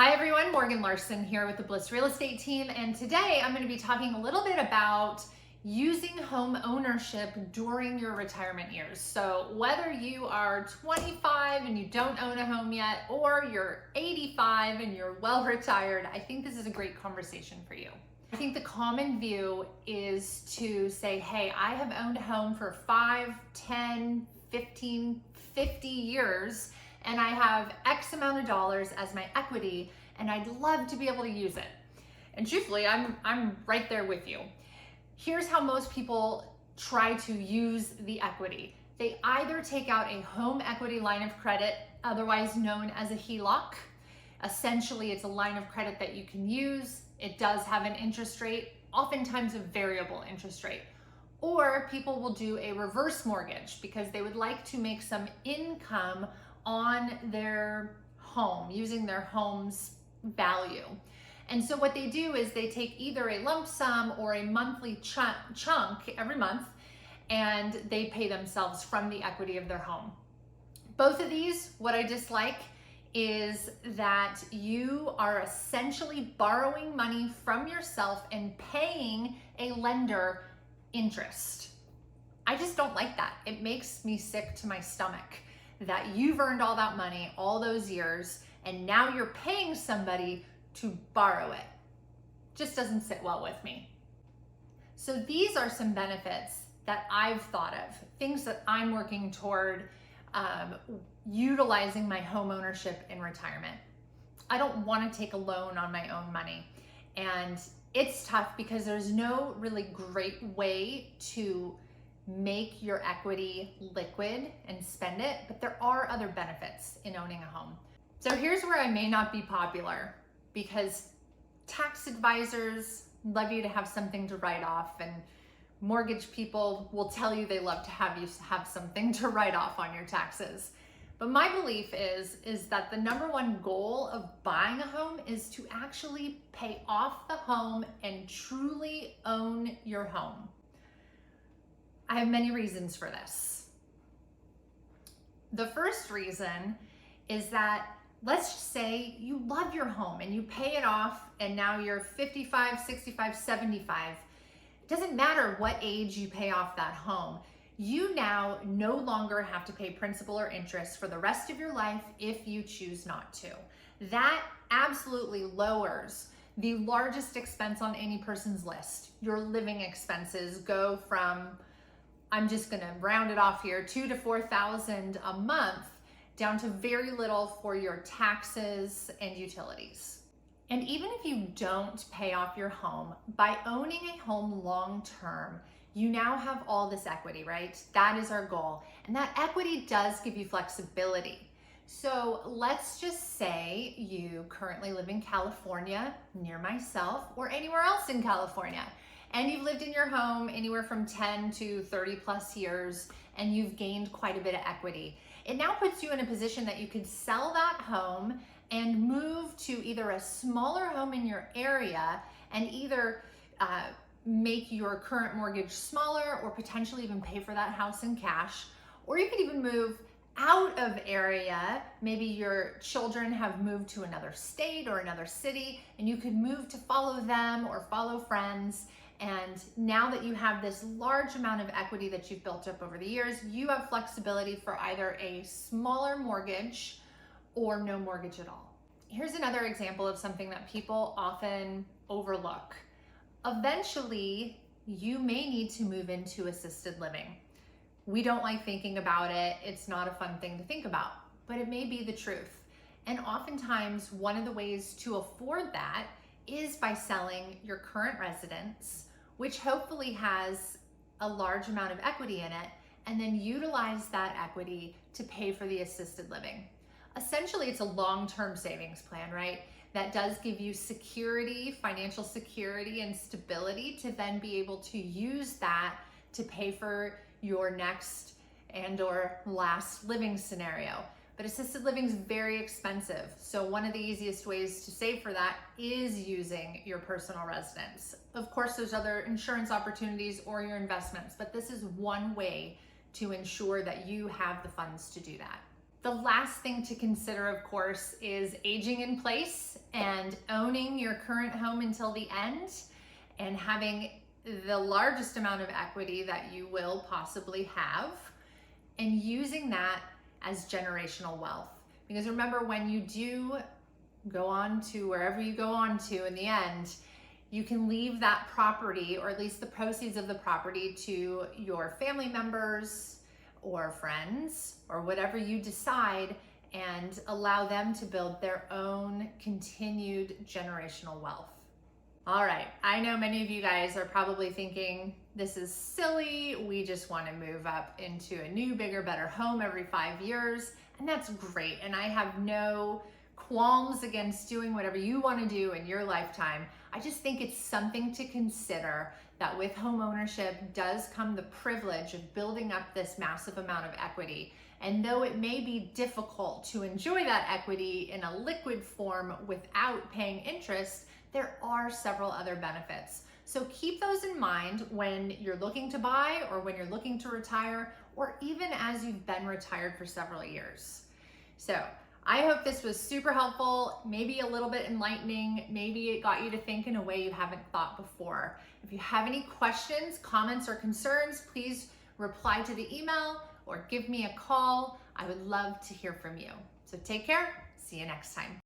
Hi everyone, Morgan Larson here with the Bliss Real Estate team, and today I'm going to be talking a little bit about using home ownership during your retirement years. So whether you are 25 and you don't own a home yet, or you're 85 and you're well retired, I think this is a great conversation for you. I think the common view is to say, hey, I have owned a home for 5, 10, 15, 50 years, and I have X amount of dollars as my equity, and I'd love to be able to use it. And truthfully, I'm right there with you. Here's how most people try to use the equity. They either take out a home equity line of credit, otherwise known as a HELOC. Essentially, it's a line of credit that you can use. It does have an interest rate, oftentimes a variable interest rate. Or people will do a reverse mortgage because they would like to make some income on their home, using their home's value. And so what they do is they take either a lump sum or a monthly chunk every month, and they pay themselves from the equity of their home. Both of these, what I dislike is that you are essentially borrowing money from yourself and paying a lender interest. I just don't like that. It makes me sick to my stomach that you've earned all that money all those years and now you're paying somebody to borrow it. Just doesn't sit well with me. So these are some benefits that I've thought of, things that I'm working toward utilizing my home ownership in retirement. I don't want to take a loan on my own money, and it's tough because there's no really great way to make your equity liquid and spend it, but there are other benefits in owning a home. So here's where I may not be popular, because tax advisors love you to have something to write off, and mortgage people will tell you they love to have you have something to write off on your taxes. But my belief is that the number one goal of buying a home is to actually pay off the home and truly own your home. I have many reasons for this. The first reason is that, let's just say you love your home and you pay it off, and now you're 55, 65, 75. It doesn't matter what age you pay off that home. You now no longer have to pay principal or interest for the rest of your life if you choose not to. That absolutely lowers the largest expense on any person's list. Your living expenses go from, I'm just gonna round it off here, $2,000 to $4,000 a month, down to very little for your taxes and utilities. And even if you don't pay off your home, by owning a home long-term, you now have all this equity, right? That is our goal. And that equity does give you flexibility. So let's just say you currently live in California, near myself, or anywhere else in California, and you've lived in your home anywhere from 10 to 30 plus years, and you've gained quite a bit of equity. It now puts you in a position that you could sell that home and move to either a smaller home in your area and either make your current mortgage smaller, or potentially even pay for that house in cash. Or you could even move out of area. Maybe your children have moved to another state or another city, and you could move to follow them or follow friends. And now that you have this large amount of equity that you've built up over the years, you have flexibility for either a smaller mortgage or no mortgage at all. Here's another example of something that people often overlook. Eventually, you may need to move into assisted living. We don't like thinking about it. It's not a fun thing to think about, but it may be the truth. And oftentimes, one of the ways to afford that is by selling your current residence, which hopefully has a large amount of equity in it, and then utilize that equity to pay for the assisted living. Essentially, it's a long-term savings plan, right? That does give you security, financial security and stability to then be able to use that to pay for your next and or last living scenario. But assisted living is very expensive. So one of the easiest ways to save for that is using your personal residence. Of course, there's other insurance opportunities or your investments, but this is one way to ensure that you have the funds to do that. The last thing to consider, of course, is aging in place and owning your current home until the end and having the largest amount of equity that you will possibly have, and using that as generational wealth. Because remember, when you do go on to wherever you go on to in the end, you can leave that property, or at least the proceeds of the property, to your family members or friends or whatever you decide, and allow them to build their own continued generational wealth. All right, I know many of you guys are probably thinking, this is silly. We just want to move up into a new, bigger, better home every 5 years. And that's great. And I have no qualms against doing whatever you want to do in your lifetime. I just think it's something to consider, that with home ownership does come the privilege of building up this massive amount of equity. And though it may be difficult to enjoy that equity in a liquid form without paying interest, there are several other benefits. So keep those in mind when you're looking to buy, or when you're looking to retire, or even as you've been retired for several years. So I hope this was super helpful, maybe a little bit enlightening, maybe it got you to think in a way you haven't thought before. If you have any questions, comments, or concerns, please reply to the email or give me a call. I would love to hear from you. So take care, see you next time.